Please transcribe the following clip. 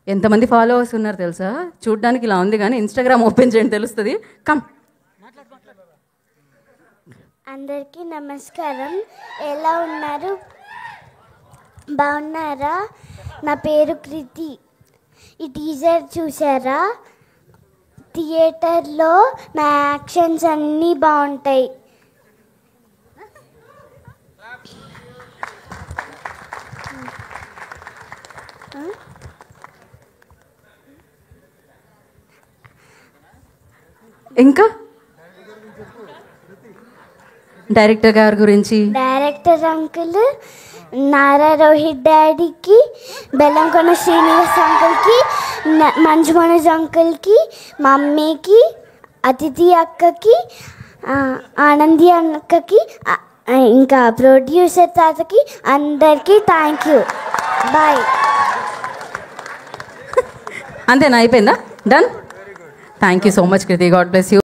ఎంతమంది ఫాలోవర్స్ ఉన్నారు తెలుసా? చూడ్డానికి ఇలా ఉంది కానీ ఇన్స్టాగ్రామ్ ఓపెన్ చేయండి తెలుస్తుంది. కమ్. అందరికీ నమస్కారం. ఎలా ఉన్నారు? బాగున్నారా? నా పేరు కృతి. ఈ టీజర్ చూసారా? థియేటర్లో నా యాక్షన్స్ అన్నీ బాగుంటాయి. ఇంకా డైరెక్టర్ గారి గురించి, డైరెక్టర్ అంకుల్, నారా రోహిత్ డాడీకి, బెల్లంకొండ శ్రీనివాస్ అంకుల్కి, మంజు మనోజ్ అంకుల్కి, మమ్మీకి, అతిథి అక్కకి, ఆనంది అక్కకి, ఇంకా ప్రొడ్యూసర్ తాతకి అందరికీ థ్యాంక్ యూ. బాయ్. అంతేనా? అయిపోయిందా? Done. Thank you so much Kriti. God bless you.